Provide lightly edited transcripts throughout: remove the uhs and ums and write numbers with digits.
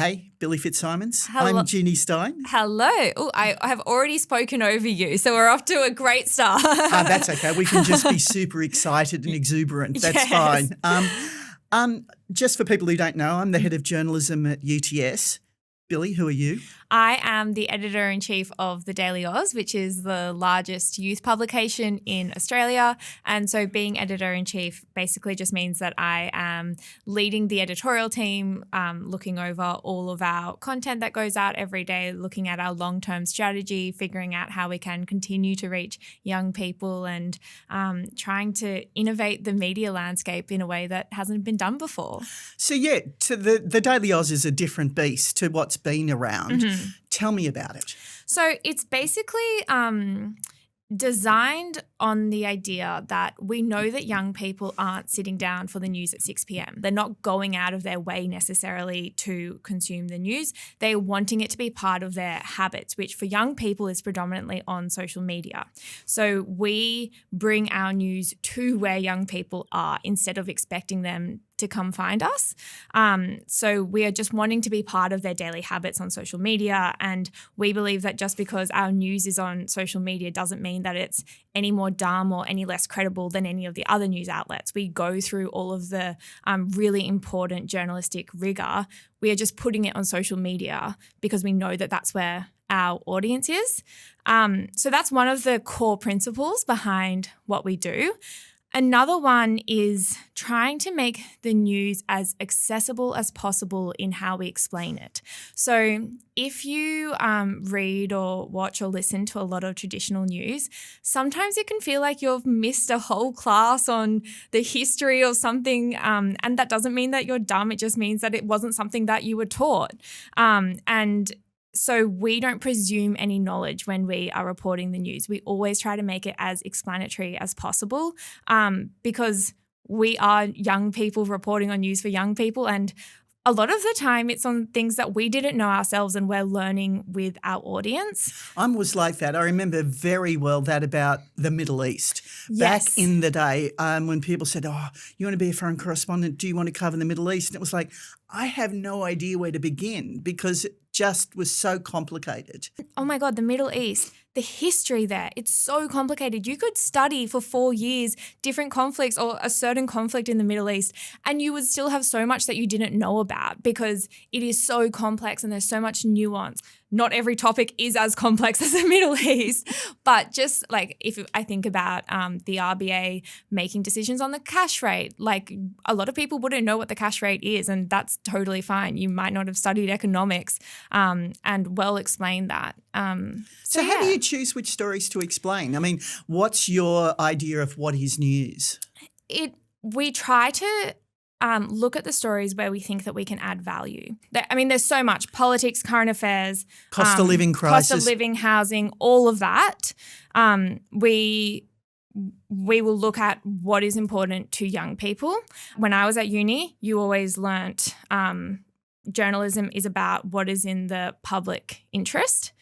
Hey, Billi FitzSimons. Hello. I'm Ginny Stein. Hello. Oh, I have already spoken over you, so we're off to a great start. That's okay. We can just be super excited and exuberant. That's Yes. fine. Just for people who don't know, I'm the head of journalism at UTS. Billi, who are you? I am the editor-in-chief of the Daily Aus, which is the largest youth publication in Australia. And so being editor-in-chief basically just means that I am leading the editorial team, looking over all of our content that goes out every day, looking at our long-term strategy, figuring out how we can continue to reach young people and trying to innovate the media landscape in a way that hasn't been done before. So, the Daily Aus is a different beast to what's been around. Mm-hmm. Tell me about it. So it's basically designed on the idea that we know that young people aren't sitting down for the news at 6 p.m. They're not going out of their way necessarily to consume the news. They're wanting it to be part of their habits, which for young people is predominantly on social media. So we bring our news to where young people are instead of expecting them to come find us. So we are just wanting to be part of their daily habits on social media. And we believe that just because our news is on social media doesn't mean that it's any more dumb or any less credible than any of the other news outlets. We go through all of the really important journalistic rigor. We are just putting it on social media because we know that that's where our audience is. So that's one of the core principles behind what we do. Another one is trying to make the news as accessible as possible in how we explain it. So if you read or watch or listen to a lot of traditional news, sometimes it can feel like you've missed a whole class on the history of something, and that doesn't mean that you're dumb. It just means that it wasn't something that you were taught. So we don't presume any knowledge when we are reporting the news. We always try to make it as explanatory as possible because we are young people reporting on news for young people, and a lot of the time it's on things that we didn't know ourselves and we're learning with our audience. I was like that. I remember very well that about the Middle East. Yes. Back in the day when people said, you want to be a foreign correspondent? Do you want to cover the Middle East? And it was like, I have no idea where to begin because it just was so complicated. Oh my God, the Middle East, the history there, it's so complicated. You could study for 4 years different conflicts or a certain conflict in the Middle East and you would still have so much that you didn't know about because it is so complex and there's so much nuance. Not every topic is as complex as the Middle East, but just like if I think about the RBA making decisions on the cash rate, like a lot of people wouldn't know what the cash rate is and that's totally fine. You might not have studied economics and well explained that. So how do you choose which stories to explain? I mean, what's your idea of what is news? We try to look at the stories where we think that we can add value. There's so much: politics, current affairs, cost of living crisis, cost of living, housing, all of that. We will look at what is important to young people. When I was at uni, you always learnt journalism is about what is in the public interest,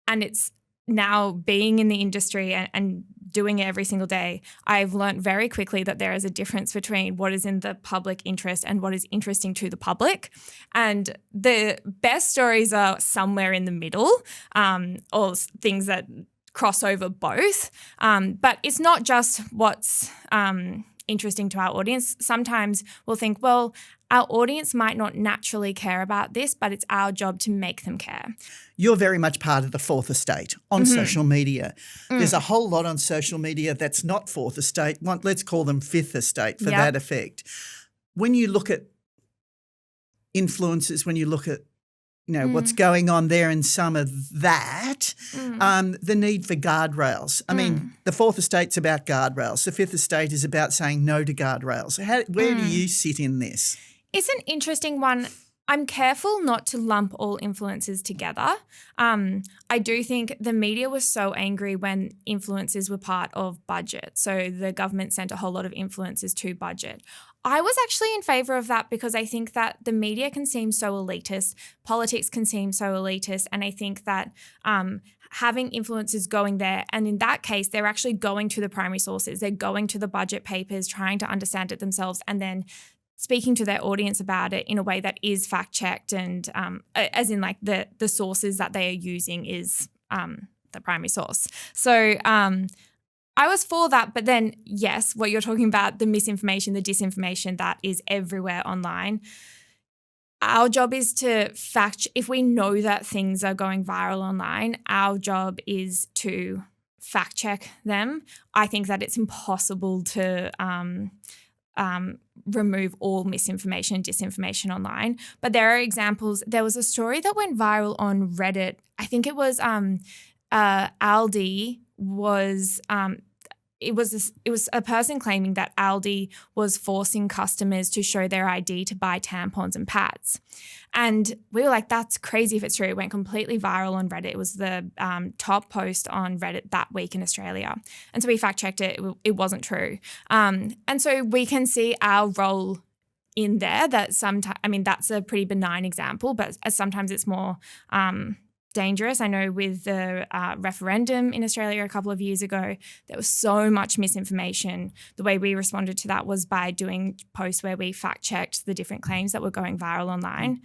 and it's now being in the industry and doing it every single day, I've learned very quickly that there is a difference between what is in the public interest and what is interesting to the public. And the best stories are somewhere in the middle, or things that cross over both. But it's not just what's interesting to our audience. Sometimes we'll think, well, our audience might not naturally care about this, but it's our job to make them care. You're very much part of the fourth estate on social media. There's a whole lot on social media that's not fourth estate. Let's call them fifth estate for that effect. When you look at influencers, when you look at what's going on there and some of that, the need for guardrails. I mean, the fourth estate's about guardrails. The fifth estate is about saying no to guardrails. Where do you sit in this? It's an interesting one. I'm careful not to lump all influencers together. I do think the media was so angry when influencers were part of budget. So the government sent a whole lot of influencers to budget. I was actually in favour of that because I think that the media can seem so elitist, politics can seem so elitist, and I think that having influencers going there, and in that case, they're actually going to the primary sources, they're going to the budget papers, trying to understand it themselves, and then speaking to their audience about it in a way that is fact checked and as in like the sources that they are using is the primary source. So I was for that, but then yes, what you're talking about, the misinformation, the disinformation that is everywhere online. Our job is to if we know that things are going viral online, our job is to fact check them. I think that it's impossible to remove all misinformation and disinformation online. But there are examples. There was a story that went viral on Reddit. I think it was Aldi was it was a person claiming that Aldi was forcing customers to show their ID to buy tampons and pads. And we were like, that's crazy if it's true. It went completely viral on Reddit. It was the top post on Reddit that week in Australia. And so we fact checked it. It wasn't true. And so we can see our role in there that sometimes, I mean, that's a pretty benign example, but sometimes it's more dangerous. I know with the referendum in Australia a couple of years ago, there was so much misinformation. The way we responded to that was by doing posts where we fact checked the different claims that were going viral online.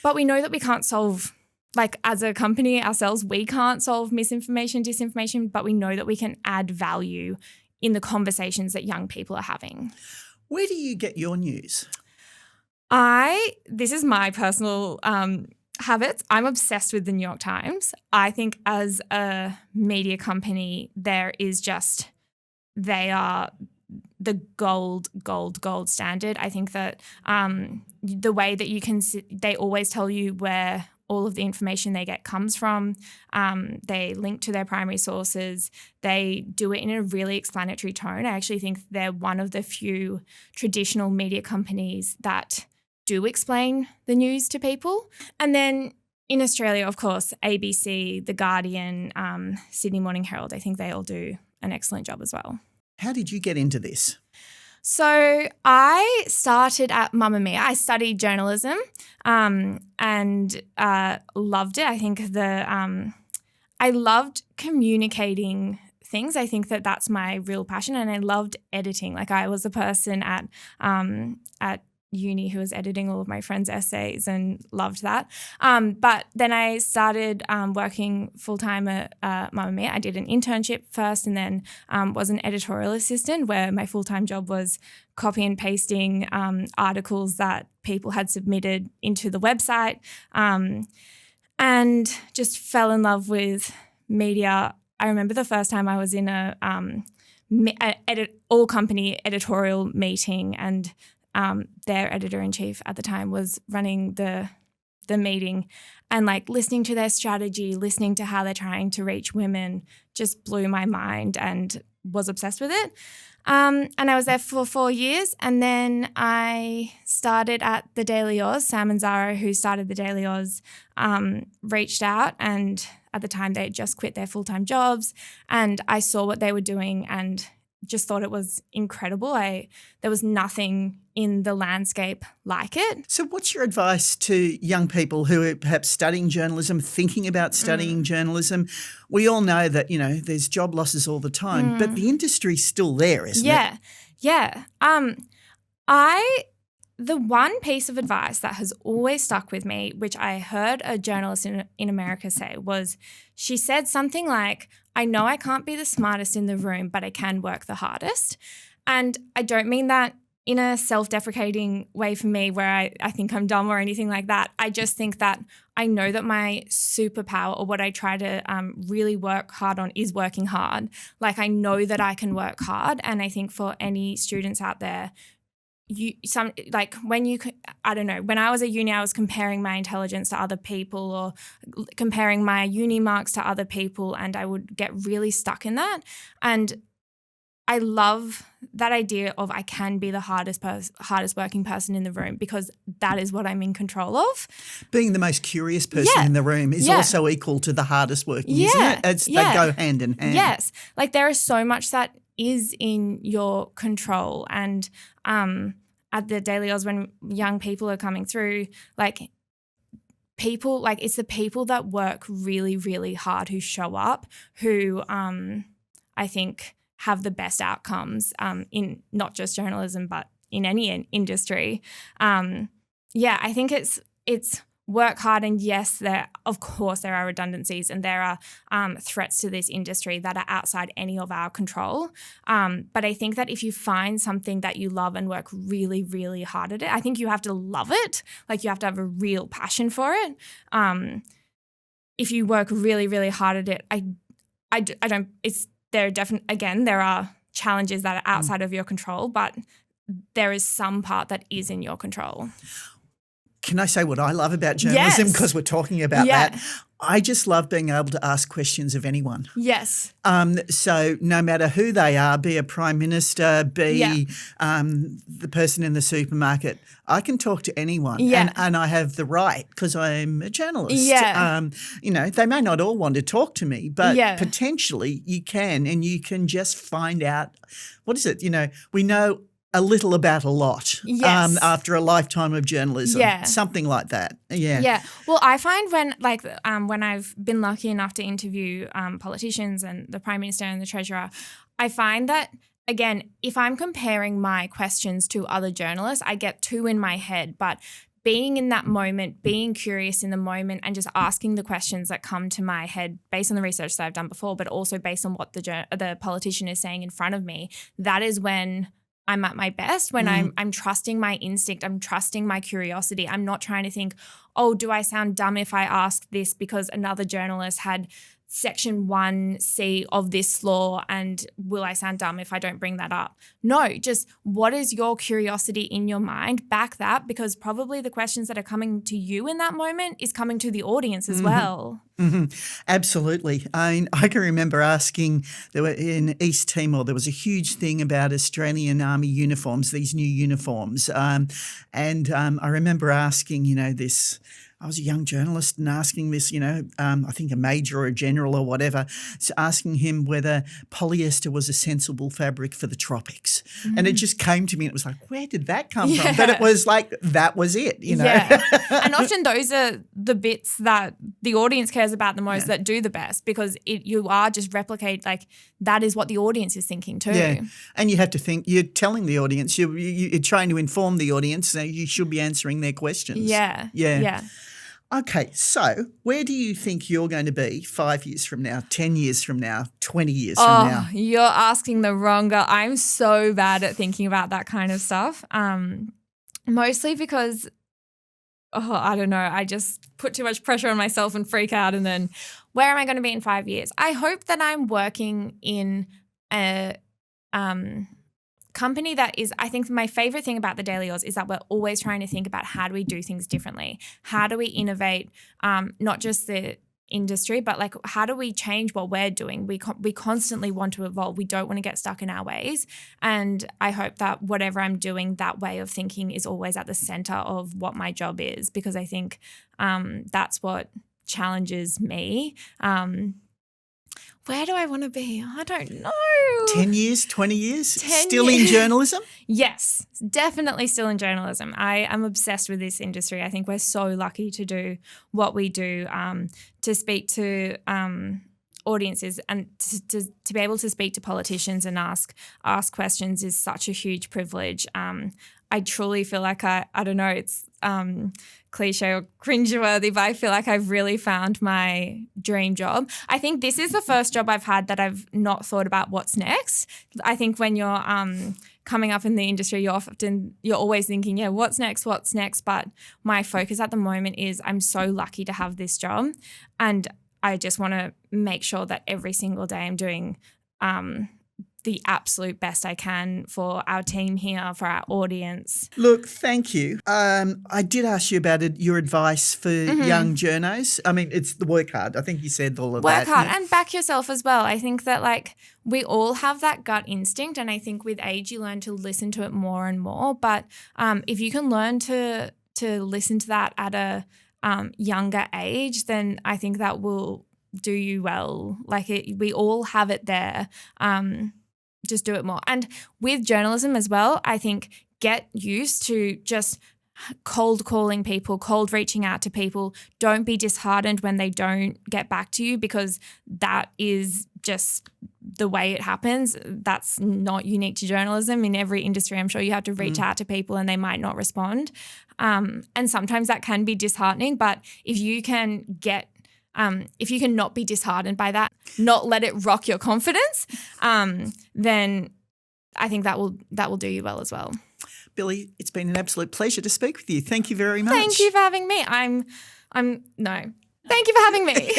But we know that we can't solve, like as a company ourselves, we can't solve misinformation, disinformation, but we know that we can add value in the conversations that young people are having. Where do you get your news? This is my personal habits. I'm obsessed with the New York Times. I think as a media company, they are the gold standard. I think that the way that you can they always tell you where all of the information they get comes from. They link to their primary sources. They do it in a really explanatory tone. I actually think they're one of the few traditional media companies that do explain the news to people. And then in Australia, of course, ABC, The Guardian, Sydney Morning Herald, I think they all do an excellent job as well. How did you get into this? So I started at Mamma Mia. I studied journalism and loved it. I think I loved communicating things. I think that that's my real passion, and I loved editing. Like I was a person at uni who was editing all of my friends' essays and loved that. But then I started working full-time at Mamma Mia. I did an internship first and then was an editorial assistant where my full-time job was copy and pasting articles that people had submitted into the website and just fell in love with media. I remember the first time I was in a all-company editorial meeting and their editor-in-chief at the time was running the meeting, and like listening to their strategy, listening to how they're trying to reach women just blew my mind and was obsessed with it. And I was there for 4 years, and then I started at the Daily Aus. Sam and Zara, who started the Daily Aus, reached out, and at the time they had just quit their full-time jobs, and I saw what they were doing and just thought it was incredible. There was nothing in the landscape like it. So what's your advice to young people who are perhaps studying journalism, thinking about studying journalism? We all know that, there's job losses all the time, but the industry's still there, isn't it? Yeah. The one piece of advice that has always stuck with me, which I heard a journalist in America say, was she said something like, I know I can't be the smartest in the room, but I can work the hardest. And I don't mean that in a self-deprecating way for me where I think I'm dumb or anything like that. I just think that I know that my superpower, or what I try to really work hard on, is working hard. Like I know that I can work hard. And I think for any students out there, when I was at uni, I was comparing my intelligence to other people or comparing my uni marks to other people, and I would get really stuck in that. And I love that idea of I can be the hardest working person in the room, because that is what I'm in control of. Being the most curious person in the room is also equal to the hardest working, isn't it? They go hand in hand. Yes. Like there is so much that is in your control. And at the Daily Aus, when young people are coming through, it's the people that work really, really hard who show up, who I think have the best outcomes in not just journalism but in any industry. I think it's work hard, and yes, of course there are redundancies and there are threats to this industry that are outside any of our control. But I think that if you find something that you love and work really, really hard at it, I think you have to love it. Like you have to have a real passion for it. If you work really, really hard at it, I don't. There are challenges that are outside of your control, but there is some part that is in your control. Can I say what I love about journalism? Because we're talking about that. I just love being able to ask questions of anyone. Yes. So no matter who they are, be a prime minister, be the person in the supermarket, I can talk to anyone. Yeah. And I have the right because I'm a journalist. Yeah. They may not all want to talk to me, but potentially you can, and you can just find out, what is it? We know a little about a lot after a lifetime of journalism, something like that. Yeah. Well, I find when I've been lucky enough to interview politicians and the Prime Minister and the Treasurer, I find that, again, if I'm comparing my questions to other journalists, I get two in my head, but being in that moment, being curious in the moment and just asking the questions that come to my head based on the research that I've done before, but also based on what the politician is saying in front of me, that is when I'm at my best, when I'm trusting my instinct, I'm trusting my curiosity. I'm not trying to think, oh, do I sound dumb if I ask this because another journalist had Section 1C of this law, and will I sound dumb if I don't bring that up? No, just what is your curiosity in your mind? Back that, because probably the questions that are coming to you in that moment is coming to the audience as well. Mm-hmm. Absolutely. I can remember asking, in East Timor, there was a huge thing about Australian Army uniforms, these new uniforms. I remember asking, I was a young journalist and asking this, I think a major or a general or whatever, so asking him whether polyester was a sensible fabric for the tropics. And it just came to me and it was like, where did that come from? But it was like, that was it, Yeah. And often those are the bits that the audience cares about the most that do the best, because you are just replicate, that is what the audience is thinking too. Yeah. And you have to think, you're telling the audience, you're trying to inform the audience, so you should be answering their questions. Yeah. Okay, so where do you think you're going to be 5 years from now, 10 years from now, 20 years from now? You're asking the wrong girl. I'm so bad at thinking about that kind of stuff, mostly because, I don't know, I just put too much pressure on myself and freak out, and then where am I going to be in 5 years? I hope that I'm working in a company that is, I think my favorite thing about the Daily Aus is that we're always trying to think about how do we do things differently? How do we innovate, not just the industry, but how do we change what we're doing? We constantly want to evolve. We don't want to get stuck in our ways. And I hope that whatever I'm doing, that way of thinking is always at the center of what my job is, because I think that's what challenges me. Where do I want to be? I don't know. 10 years, 20 years? Still in journalism? Yes, definitely still in journalism. I am obsessed with this industry. I think we're so lucky to do what we do, to speak to audiences and to be able to speak to politicians and ask questions is such a huge privilege. I truly feel like I don't know, it's cliche or cringeworthy, but I feel like I've really found my dream job. I think this is the first job I've had that I've not thought about what's next. I think when you're coming up in the industry, you're always thinking, what's next? But my focus at the moment is I'm so lucky to have this job, and I just want to make sure that every single day I'm doing the absolute best I can for our team here, for our audience. Look, thank you. I did ask you about your advice for young journos. I mean, it's the work hard. I think you said all of that. Work hard and back yourself as well. I think that we all have that gut instinct, and I think with age you learn to listen to it more and more. But if you can learn to listen to that at a younger age, then I think that will do you well. We all have it there. Just do it more. And with journalism as well, I think get used to just cold calling people, cold reaching out to people. Don't be disheartened when they don't get back to you, because that is just the way it happens. That's not unique to journalism. In every industry, I'm sure you have to reach out to people and they might not respond. And sometimes that can be disheartening, but if you can not be disheartened by that, not let it rock your confidence, then I think that will do you well as well. Billi, it's been an absolute pleasure to speak with you. Thank you very much. Thank you for having me. Thank you for having me.